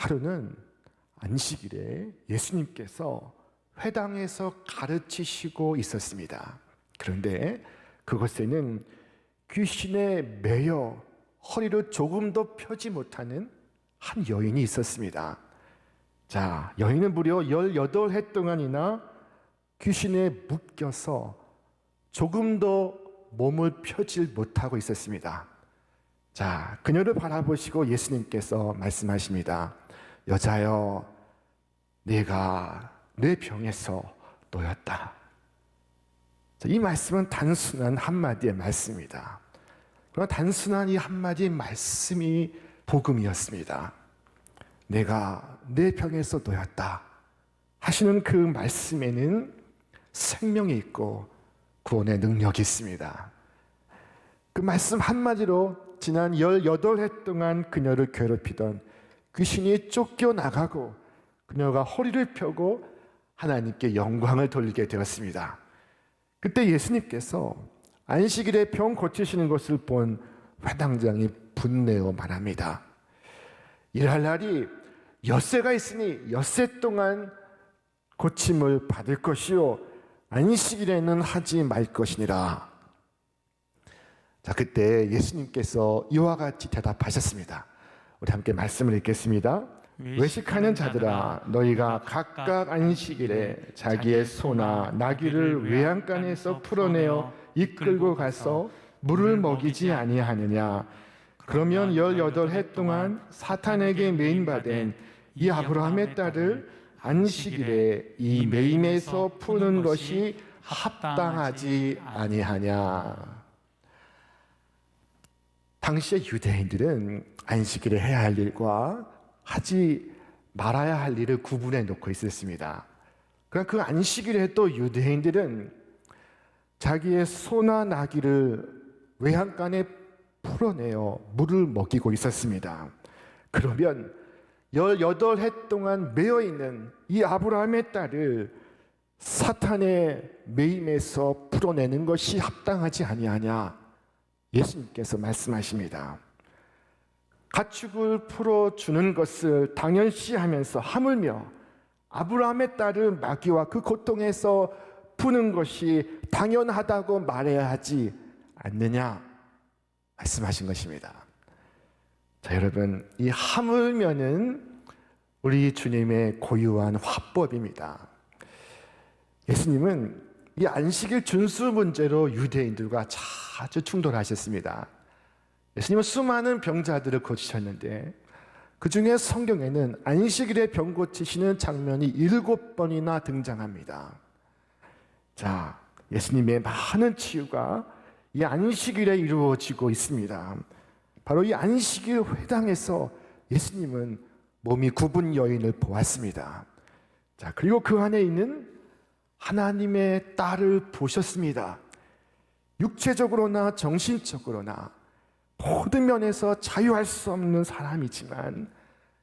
하루는 안식일에 예수님께서 회당에서 가르치시고 있었습니다. 그런데 그곳에는 귀신에 매여 허리를 조금도 펴지 못하는 한 여인이 있었습니다. 자, 여인은 무려 18해 동안이나 귀신에 묶여서 조금도 몸을 펴질 못하고 있었습니다. 자, 그녀를 바라보시고 예수님께서 말씀하십니다. 여자여, 내가 내 병에서 놓였다. 자, 이 말씀은 단순한 한마디의 말씀입니다. 그러나 단순한 이 한마디의 말씀이 복음이었습니다. 내가 내 병에서 놓였다 하시는 그 말씀에는 생명이 있고 구원의 능력이 있습니다. 그 말씀 한마디로 지난 18해 동안 그녀를 괴롭히던 귀신이 쫓겨나가고 그녀가 허리를 펴고 하나님께 영광을 돌리게 되었습니다. 그때 예수님께서 안식일에 병 고치시는 것을 본 회당장이 분내어 말합니다. 일할 날이 엿새가 있으니 엿새 동안 고침을 받을 것이요 안식일에는 하지 말 것이니라. 자, 그때 예수님께서 이와 같이 대답하셨습니다. 우리 함께 말씀을 읽겠습니다. 외식하는 자들아, 너희가 각각 안식일에 자기의 소나 나귀를 외양간에서 풀어내어 이끌고 가서 물을 먹이지 아니하느냐? 그러면 18해 동안 사탄에게 매인받은 이 아브라함의 딸을 안식일에 이 매임에서 푸는 것이 합당하지 아니하냐? 당시의 유대인들은 안식일에 해야 할 일과 하지 말아야 할 일을 구분해 놓고 있었습니다. 그러나 그 안식일에 또 유대인들은 자기의 소나 나귀를 외양간에 풀어내어 물을 먹이고 있었습니다. 그러면 18해 동안 매여있는 이 아브라함의 딸을 사탄의 매임에서 풀어내는 것이 합당하지 아니하냐? 예수님께서 말씀하십니다. 가축을 풀어주는 것을 당연시하면서 하물며 아브라함의 딸을 마귀와 그 고통에서 푸는 것이 당연하다고 말해야 하지 않느냐 말씀하신 것입니다. 자, 여러분, 이 하물며는 우리 주님의 고유한 화법입니다. 예수님은 이 안식일 준수 문제로 유대인들과 자주 충돌하셨습니다. 예수님은 수많은 병자들을 고치셨는데 그 중에 성경에는 안식일에 병 고치시는 장면이 7번이나 등장합니다. 자, 예수님의 많은 치유가 이 안식일에 이루어지고 있습니다. 바로 이 안식일 회당에서 예수님은 몸이 굽은 여인을 보았습니다. 자, 그리고 그 안에 있는 하나님의 딸을 보셨습니다. 육체적으로나 정신적으로나 모든 면에서 자유할 수 없는 사람이지만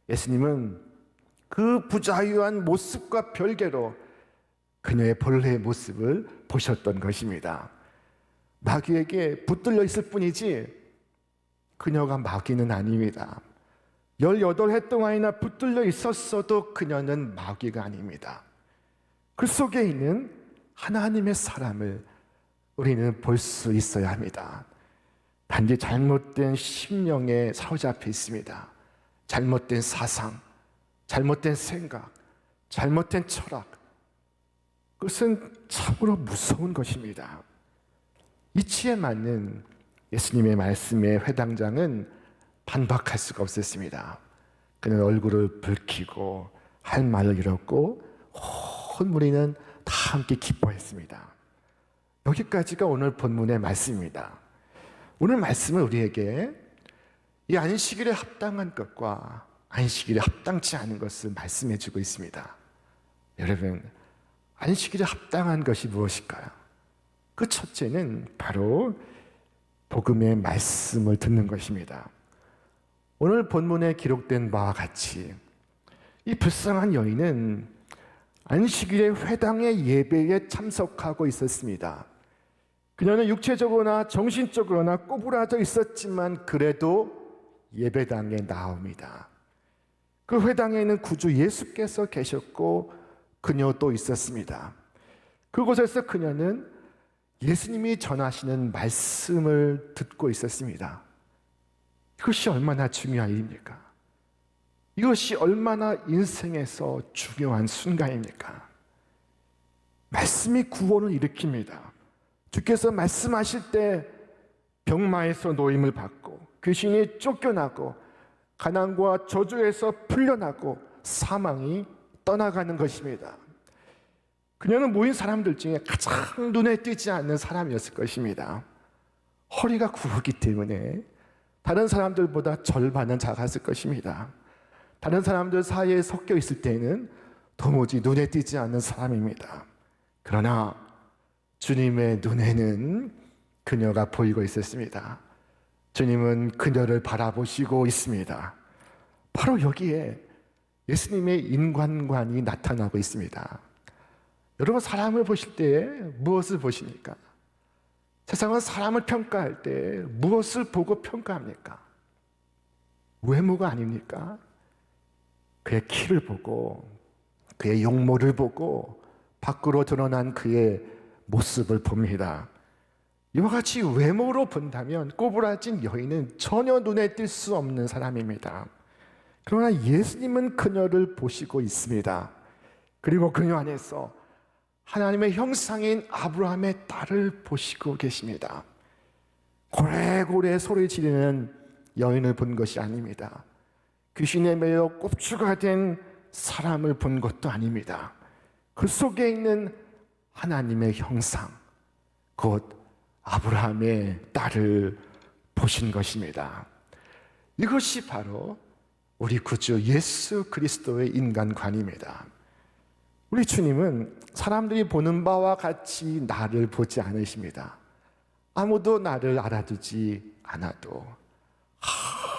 예수님은 그 부자유한 모습과 별개로 그녀의 본래의 모습을 보셨던 것입니다. 마귀에게 붙들려 있을 뿐이지 그녀가 마귀는 아닙니다. 18해 동안이나 붙들려 있었어도 그녀는 마귀가 아닙니다. 그 속에 있는 하나님의 사람을 우리는 볼 수 있어야 합니다. 단지 잘못된 심령에 사로잡혀 있습니다. 잘못된 사상, 잘못된 생각, 잘못된 철학, 그것은 참으로 무서운 것입니다. 이치에 맞는 예수님의 말씀에 회당장은 반박할 수가 없었습니다. 그는 얼굴을 붉히고 할 말을 잃었고 온 무리는 다 함께 기뻐했습니다. 여기까지가 오늘 본문의 말씀입니다. 오늘 말씀은 우리에게 이 안식일에 합당한 것과 안식일에 합당치 않은 것을 말씀해 주고 있습니다. 여러분, 안식일에 합당한 것이 무엇일까요? 그 첫째는 바로 복음의 말씀을 듣는 것입니다. 오늘 본문에 기록된 바와 같이 이 불쌍한 여인은 안식일에 회당의 예배에 참석하고 있었습니다. 그녀는 육체적으로나 정신적으로나 꼬부라져 있었지만 그래도 예배당에 나옵니다. 그 회당에는 구주 예수께서 계셨고 그녀도 있었습니다. 그곳에서 그녀는 예수님이 전하시는 말씀을 듣고 있었습니다. 이것이 얼마나 중요한 일입니까? 이것이 얼마나 인생에서 중요한 순간입니까? 말씀이 구원을 일으킵니다. 주께서 말씀하실 때 병마에서 노임을 받고 귀신이 쫓겨나고 가난과 저주에서 풀려나고 사망이 떠나가는 것입니다. 그녀는 모인 사람들 중에 가장 눈에 띄지 않는 사람이었을 것입니다. 허리가 굵기 때문에 다른 사람들보다 절반은 작았을 것입니다. 다른 사람들 사이에 섞여 있을 때는 도무지 눈에 띄지 않는 사람입니다. 그러나 주님의 눈에는 그녀가 보이고 있었습니다. 주님은 그녀를 바라보시고 있습니다. 바로 여기에 예수님의 인간관이 나타나고 있습니다. 여러분, 사람을 보실 때 무엇을 보십니까? 세상은 사람을 평가할 때 무엇을 보고 평가합니까? 외모가 아닙니까? 그의 키를 보고 그의 용모를 보고 밖으로 드러난 그의 모습을 봅니다. 이와 같이 외모로 본다면 꼬부라진 여인은 전혀 눈에 띌 수 없는 사람입니다. 그러나 예수님은 그녀를 보시고 있습니다. 그리고 그녀 안에서 하나님의 형상인 아브라함의 딸을 보시고 계십니다. 고래고래 소리 지르는 여인을 본 것이 아닙니다. 귀신에 매여 꼽주가 된 사람을 본 것도 아닙니다. 그 속에 있는 하나님의 형상, 곧 아브라함의 딸을 보신 것입니다. 이것이 바로 우리 구주 예수 그리스도의 인간관입니다. 우리 주님은 사람들이 보는 바와 같이 나를 보지 않으십니다. 아무도 나를 알아두지 않아도,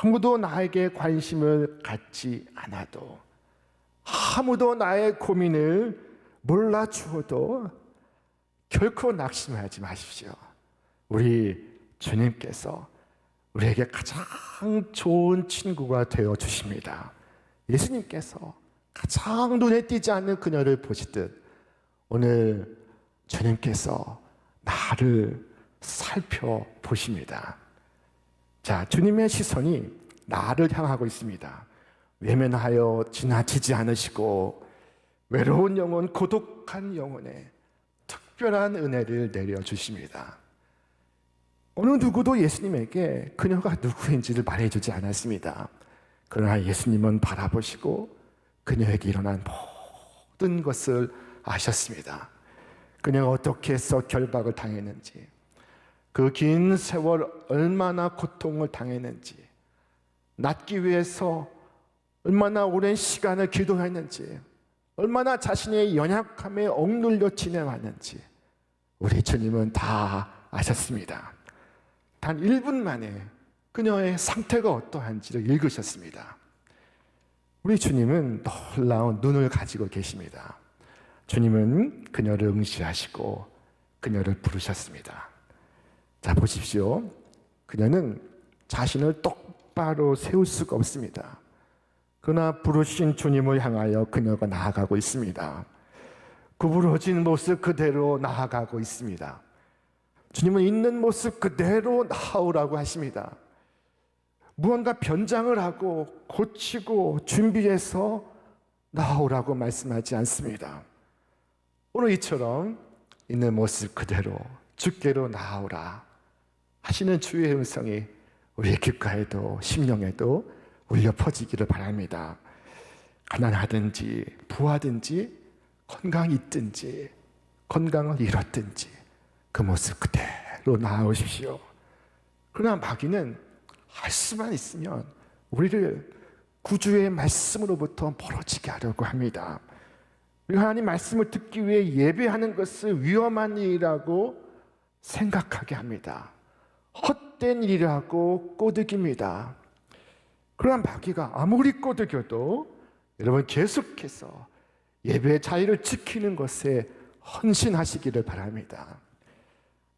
아무도 나에게 관심을 갖지 않아도, 아무도 나의 고민을 몰라주어도 결코 낙심하지 마십시오. 우리 주님께서 우리에게 가장 좋은 친구가 되어 주십니다. 예수님께서 가장 눈에 띄지 않는 그녀를 보시듯 오늘 주님께서 나를 살펴보십니다. 자, 주님의 시선이 나를 향하고 있습니다. 외면하여 지나치지 않으시고 외로운 영혼, 고독한 영혼에 특별한 은혜를 내려주십니다. 어느 누구도 예수님에게 그녀가 누구인지를 말해주지 않았습니다. 그러나 예수님은 바라보시고 그녀에게 일어난 모든 것을 아셨습니다. 그녀가 어떻게 해서 결박을 당했는지, 그 긴 세월 얼마나 고통을 당했는지, 낫기 위해서 얼마나 오랜 시간을 기도했는지, 얼마나 자신의 연약함에 억눌려 지내왔는지 우리 주님은 다 아셨습니다. 단 1분 만에 그녀의 상태가 어떠한지를 읽으셨습니다. 우리 주님은 놀라운 눈을 가지고 계십니다. 주님은 그녀를 응시하시고 그녀를 부르셨습니다. 자, 보십시오. 그녀는 자신을 똑바로 세울 수가 없습니다. 그러나 부르신 주님을 향하여 그녀가 나아가고 있습니다. 구부러진 모습 그대로 나아가고 있습니다. 주님은 있는 모습 그대로 나아오라고 하십니다. 무언가 변장을 하고 고치고 준비해서 나아오라고 말씀하지 않습니다. 오늘 이처럼 있는 모습 그대로 주께로 나아오라 하시는 주의 음성이 우리의 귓가에도 심령에도 울려 퍼지기를 바랍니다. 가난하든지 부하든지 건강이 있든지 건강을 잃었든지 그 모습 그대로 나아오십시오. 그러나 마귀는 할 수만 있으면 우리를 구주의 말씀으로부터 멀어지게 하려고 합니다. 우리가 하나님 말씀을 듣기 위해 예배하는 것을 위험한 일이라고 생각하게 합니다. 헛된 일이라고 꼬드깁니다. 그러나 마귀가 아무리 꼬드겨도 여러분 계속해서 예배의 자유를 지키는 것에 헌신하시기를 바랍니다.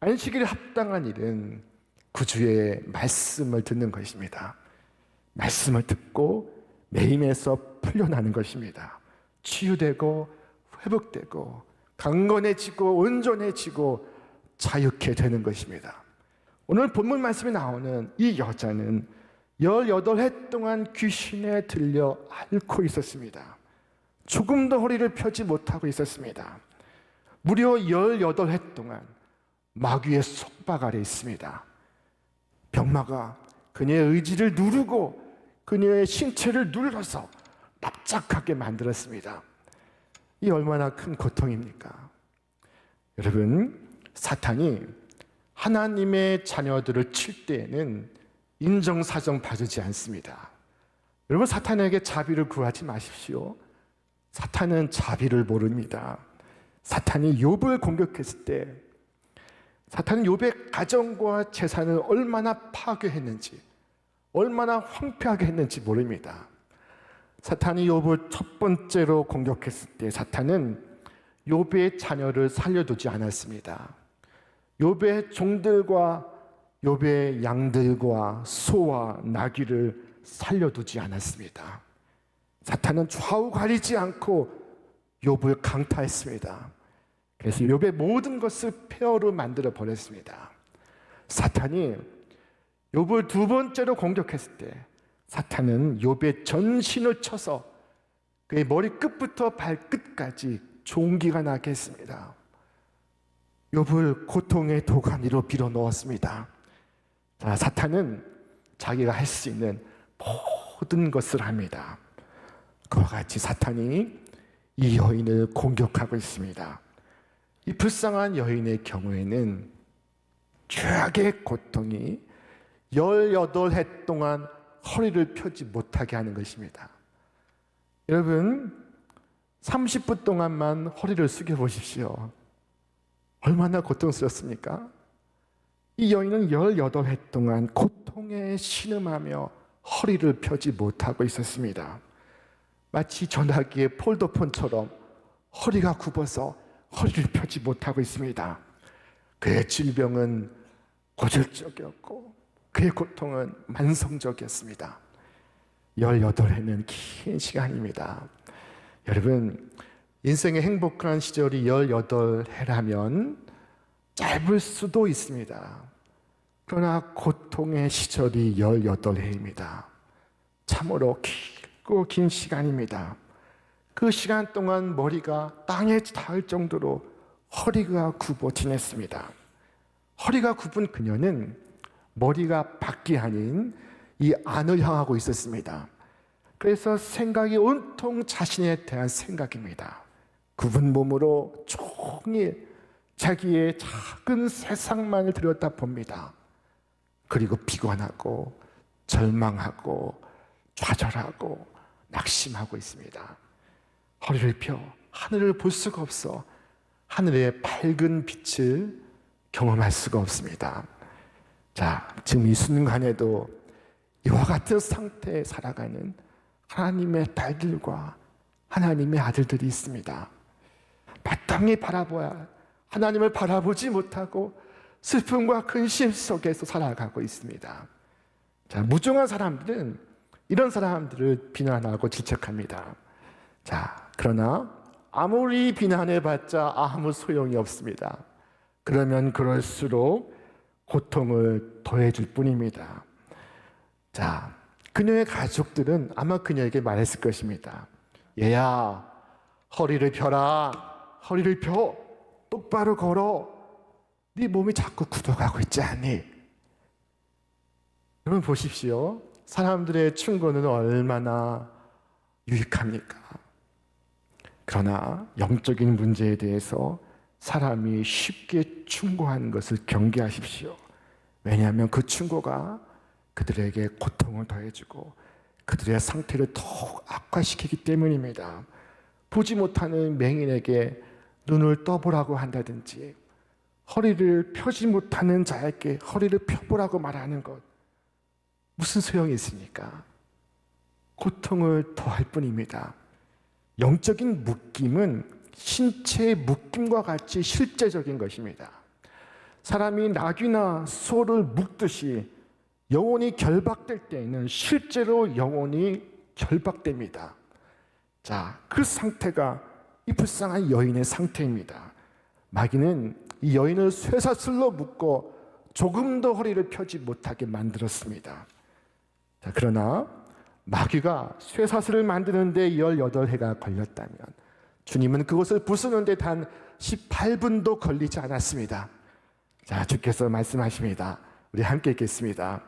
안식일에 합당한 일은 구주의 말씀을 듣는 것입니다. 말씀을 듣고 매임에서 풀려나는 것입니다. 치유되고 회복되고 강건해지고 온전해지고 자유케 되는 것입니다. 오늘 본문 말씀에 나오는 이 여자는 18해 동안 귀신에 들려 앓고 있었습니다. 조금도 허리를 펴지 못하고 있었습니다. 무려 18해 동안 마귀의 속박 아래 있습니다. 병마가 그녀의 의지를 누르고 그녀의 신체를 눌러서 납작하게 만들었습니다. 이 얼마나 큰 고통입니까? 여러분, 사탄이 하나님의 자녀들을 칠 때에는 인정사정 봐주지 않습니다. 여러분, 사탄에게 자비를 구하지 마십시오. 사탄은 자비를 모릅니다. 사탄이 욥을 공격했을 때 사탄은 욥의 가정과 재산을 얼마나 파괴했는지, 얼마나 황폐하게 했는지 모릅니다. 사탄이 욥을 첫 번째로 공격했을 때 사탄은 욥의 자녀를 살려두지 않았습니다. 욥의 종들과 욥의 양들과 소와 나귀를 살려두지 않았습니다. 사탄은 좌우 가리지 않고 욥을 강타했습니다. 그래서 욥의 모든 것을 폐허로 만들어 버렸습니다. 사탄이 욥을 두 번째로 공격했을 때 사탄은 욥의 전신을 쳐서 그의 머리 끝부터 발끝까지 종기가 나게 했습니다. 욥을 고통의 도가니로 빌어 넣었습니다. 자, 사탄은 자기가 할 수 있는 모든 것을 합니다. 그와 같이 사탄이 이 여인을 공격하고 있습니다. 이 불쌍한 여인의 경우에는 죄악의 고통이 18해 동안 허리를 펴지 못하게 하는 것입니다. 여러분, 30분 동안만 허리를 숙여 보십시오. 얼마나 고통스럽습니까? 이 여인은 18해 동안 고통에 신음하며 허리를 펴지 못하고 있었습니다. 마치 전화기의 폴더폰처럼 허리가 굽어서 허리를 펴지 못하고 있습니다. 그의 질병은 고질적이었고 그의 고통은 만성적이었습니다. 18해는 긴 시간입니다. 여러분, 인생의 행복한 시절이 18해라면 짧을 수도 있습니다. 그러나 고통의 시절이 18해입니다. 참으로 길고 긴 시간입니다. 그 시간 동안 머리가 땅에 닿을 정도로 허리가 굽어 지냈습니다. 허리가 굽은 그녀는 머리가 밖이 아닌 이 안을 향하고 있었습니다. 그래서 생각이 온통 자신에 대한 생각입니다. 굽은 몸으로 종일 자기의 작은 세상만을 들여다봅니다. 그리고 피곤하고 절망하고 좌절하고 낙심하고 있습니다. 허리를 펴 하늘을 볼 수가 없어 하늘의 밝은 빛을 경험할 수가 없습니다. 자, 지금 이 순간에도 이와 같은 상태에 살아가는 하나님의 딸들과 하나님의 아들들이 있습니다. 마땅히 바라보아 하나님을 바라보지 못하고 슬픔과 근심 속에서 살아가고 있습니다. 자, 무정한 사람들은 이런 사람들을 비난하고 질책합니다. 자, 그러나 아무리 비난해봤자 아무 소용이 없습니다. 그러면 그럴수록 고통을 더해줄 뿐입니다. 자, 그녀의 가족들은 아마 그녀에게 말했을 것입니다. 얘야, 허리를 펴라. 허리를 펴. 똑바로 걸어. 네 몸이 자꾸 굳어가고 있지 않니? 여러분 보십시오. 사람들의 충고는 얼마나 유익합니까? 그러나 영적인 문제에 대해서 사람이 쉽게 충고하는 것을 경계하십시오. 왜냐하면 그 충고가 그들에게 고통을 더해주고 그들의 상태를 더욱 악화시키기 때문입니다. 보지 못하는 맹인에게 눈을 떠보라고 한다든지 허리를 펴지 못하는 자에게 허리를 펴보라고 말하는 것, 무슨 소용이 있습니까? 고통을 더할 뿐입니다. 영적인 묶임은 신체의 묶임과 같이 실제적인 것입니다. 사람이 나귀나 소를 묶듯이 영혼이 결박될 때에는 실제로 영혼이 결박됩니다. 자, 그 상태가 이 불쌍한 여인의 상태입니다. 마귀는 이 여인을 쇠사슬로 묶고 조금 더 허리를 펴지 못하게 만들었습니다. 자, 그러나 마귀가 쇠사슬을 만드는데 18해가 걸렸다면 주님은 그것을 부수는데 단 18분도 걸리지 않았습니다. 자, 주께서 말씀하십니다. 우리 함께 읽겠습니다.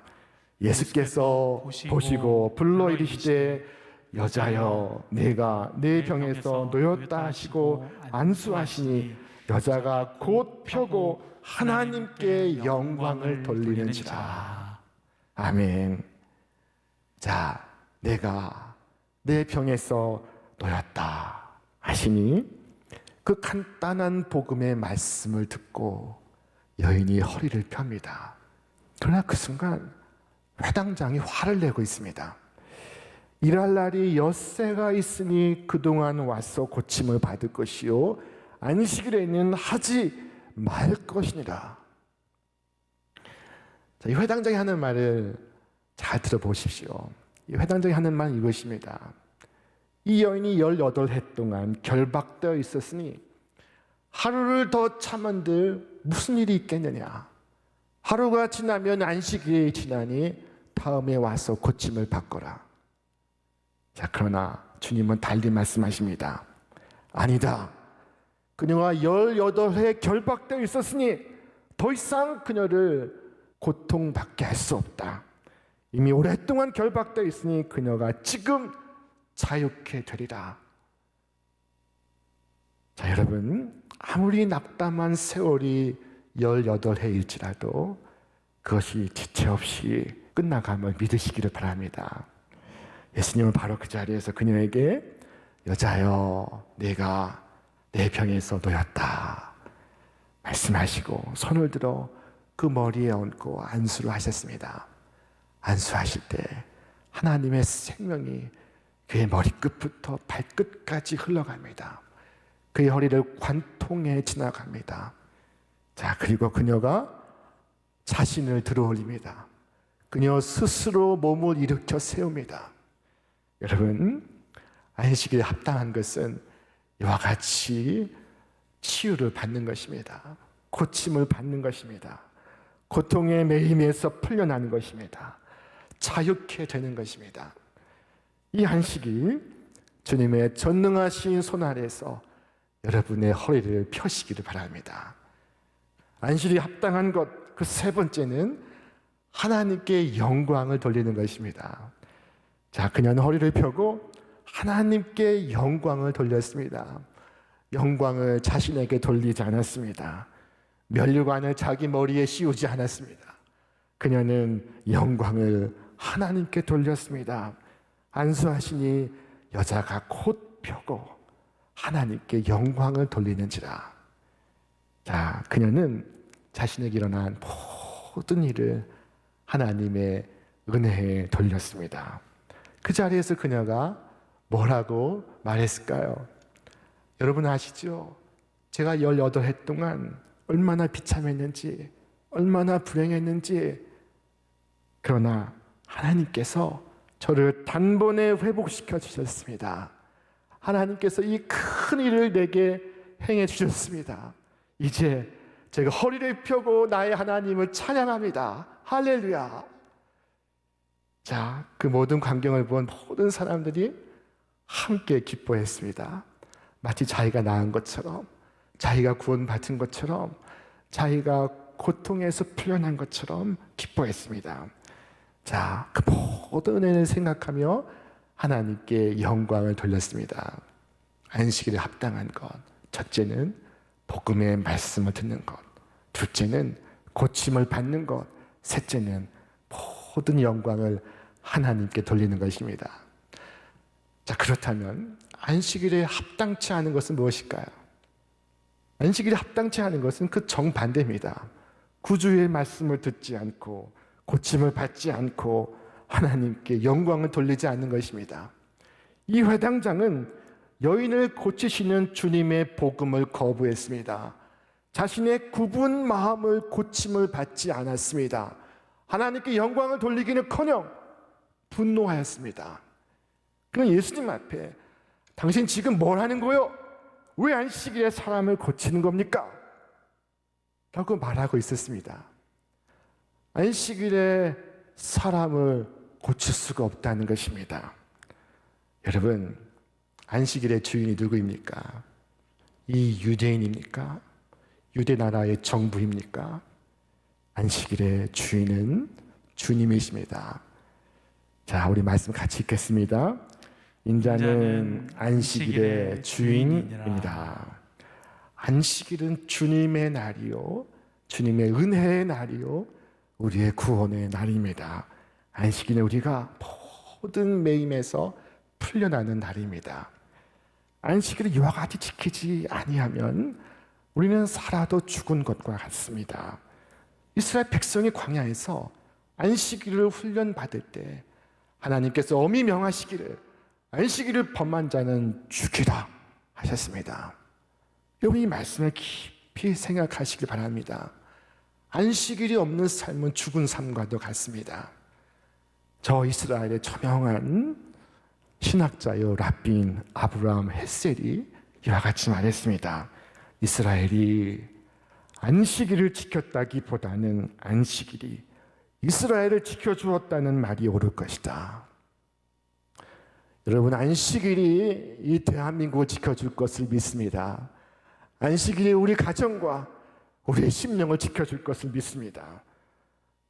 예수께서 보시고 불러 이르시되 여자여 내가 내 병에서 놓였다 하시고 안수하시니 여자가 곧 펴고 하나님께 영광을 돌리는지라. 아멘. 자, 내가 내 병에서 놓였다 하시니 그 간단한 복음의 말씀을 듣고 여인이 허리를 펴니다. 그러나 그 순간 회당장이 화를 내고 있습니다. 일할 날이 엿새가 있으니 그동안 와서 고침을 받을 것이요 안식일에는 하지 말 것이니라. 자, 이 회당장이 하는 말을 잘 들어보십시오. 이 회당장이 하는 말은 이것입니다. 이 여인이 18해 동안 결박되어 있었으니 하루를 더 참은들 무슨 일이 있겠느냐. 하루가 지나면 안식일이 지나니 다음에 와서 고침을 받거라. 자, 그러나 주님은 달리 말씀하십니다. 아니다. 그녀가 18해 결박되어 있었으니 더 이상 그녀를 고통받게 할 수 없다. 이미 오랫동안 결박되어 있으니 그녀가 지금 자유케 되리라. 자, 여러분, 아무리 낙담한 세월이 18해일지라도 그것이 지체 없이 끝나감을 믿으시기를 바랍니다. 예수님은 바로 그 자리에서 그녀에게 여자여 내가 내 병에서 놓였다 말씀하시고 손을 들어 그 머리에 얹고 안수를 하셨습니다. 안수하실 때 하나님의 생명이 그의 머리끝부터 발끝까지 흘러갑니다. 그의 허리를 관통해 지나갑니다. 자, 그리고 그녀가 자신을 들어올립니다. 그녀 스스로 몸을 일으켜 세웁니다. 여러분, 안식일에 합당한 것은 이와 같이 치유를 받는 것입니다. 고침을 받는 것입니다. 고통의 매임에서 풀려나는 것입니다. 자유케 되는 것입니다. 이 안식이 주님의 전능하신 손 아래서 여러분의 허리를 펴시기를 바랍니다. 안식이 합당한 것 그 세 번째는 하나님께 영광을 돌리는 것입니다. 자, 그녀는 허리를 펴고 하나님께 영광을 돌렸습니다. 영광을 자신에게 돌리지 않았습니다. 면류관을 자기 머리에 씌우지 않았습니다. 그녀는 영광을 하나님께 돌렸습니다. 안수하시니 여자가 곧 펴고 하나님께 영광을 돌리는지라. 자, 그녀는 자신에게 일어난 모든 일을 하나님의 은혜에 돌렸습니다. 그 자리에서 그녀가 뭐라고 말했을까요? 여러분 아시죠? 제가 18해 동안 얼마나 비참했는지, 얼마나 불행했는지, 그러나 하나님께서 저를 단번에 회복시켜 주셨습니다. 하나님께서 이 큰 일을 내게 행해 주셨습니다. 이제 제가 허리를 펴고 나의 하나님을 찬양합니다. 할렐루야. 자, 그 모든 광경을 본 모든 사람들이 함께 기뻐했습니다. 마치 자기가 나은 것처럼, 자기가 구원받은 것처럼, 자기가 고통에서 풀려난 것처럼 기뻐했습니다. 자, 그 모든 은혜를 생각하며 하나님께 영광을 돌렸습니다. 안식일에 합당한 것, 첫째는 복음의 말씀을 듣는 것, 둘째는 고침을 받는 것, 셋째는 모든 영광을 하나님께 돌리는 것입니다. 자, 그렇다면 안식일에 합당치 않은 것은 무엇일까요? 안식일에 합당치 않은 것은 그 정반대입니다. 구주의 말씀을 듣지 않고 고침을 받지 않고 하나님께 영광을 돌리지 않는 것입니다. 이 회당장은 여인을 고치시는 주님의 복음을 거부했습니다. 자신의 굽은 마음을 고침을 받지 않았습니다. 하나님께 영광을 돌리기는커녕 분노하였습니다. 그런 예수님 앞에 당신 지금 뭘 하는 거요? 왜 안식일에 사람을 고치는 겁니까? 라고 말하고 있었습니다. 안식일에 사람을 고칠 수가 없다는 것입니다. 여러분, 안식일의 주인이 누구입니까? 이 유대인입니까? 유대 나라의 정부입니까? 안식일의 주인은 주님이십니다. 자, 우리 말씀 같이 읽겠습니다. 인자는 안식일의 주인입니다. 안식일은 주님의 날이요, 주님의 은혜의 날이요, 우리의 구원의 날입니다. 안식일은 우리가 모든 매임에서 풀려나는 날입니다. 안식일을 이와 같이 지키지 아니하면 우리는 살아도 죽은 것과 같습니다. 이스라엘 백성이 광야에서 안식일을 훈련받을 때 하나님께서 엄히 명하시기를 안식일을 범한 자는 죽이라 하셨습니다. 여러분, 이 말씀을 깊이 생각하시길 바랍니다. 안식일이 없는 삶은 죽은 삶과도 같습니다. 저 이스라엘의 저명한 신학자요 랍빈 아브라함 헬셀이 이와 같이 말했습니다. 이스라엘이 안식일을 지켰다기보다는 안식일이 이스라엘을 지켜주었다는 말이 옳을 것이다. 여러분, 안식일이 이 대한민국을 지켜줄 것을 믿습니다. 안식일이 우리 가정과 우리의 심령을 지켜줄 것을 믿습니다.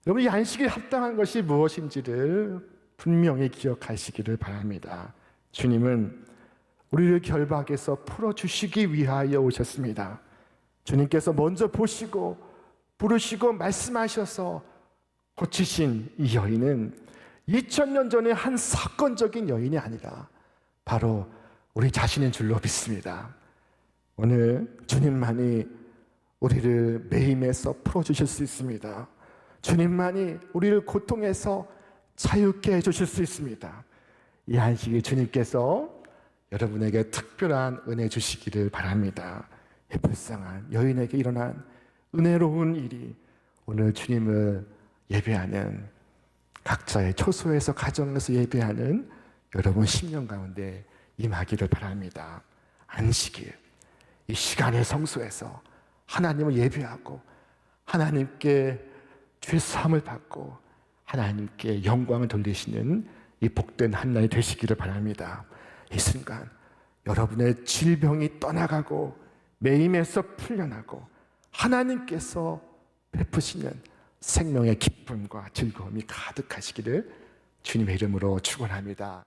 여러분, 이 안식일에 합당한 것이 무엇인지를 분명히 기억하시기를 바랍니다. 주님은 우리를 결박에서 풀어주시기 위하여 오셨습니다. 주님께서 먼저 보시고 부르시고 말씀하셔서 고치신 이 여인은 2000년 전에 한 사건적인 여인이 아니라 바로 우리 자신인 줄로 믿습니다. 오늘 주님만이 우리를 매임에서 풀어주실 수 있습니다. 주님만이 우리를 고통에서 자유케 해주실 수 있습니다. 이 안식일 주님께서 여러분에게 특별한 은혜 주시기를 바랍니다. 이 불쌍한 여인에게 일어난 은혜로운 일이 오늘 주님을 예배하는 각자의 초소에서 가정에서 예배하는 여러분 심령 가운데 임하기를 바랍니다. 안식일, 이 시간의 성소에서 하나님을 예배하고 하나님께 죄사함을 받고 하나님께 영광을 돌리시는 이 복된 한 날이 되시기를 바랍니다. 이 순간 여러분의 질병이 떠나가고 매임에서 풀려나고 하나님께서 베푸시는 생명의 기쁨과 즐거움이 가득하시기를 주님의 이름으로 축원합니다.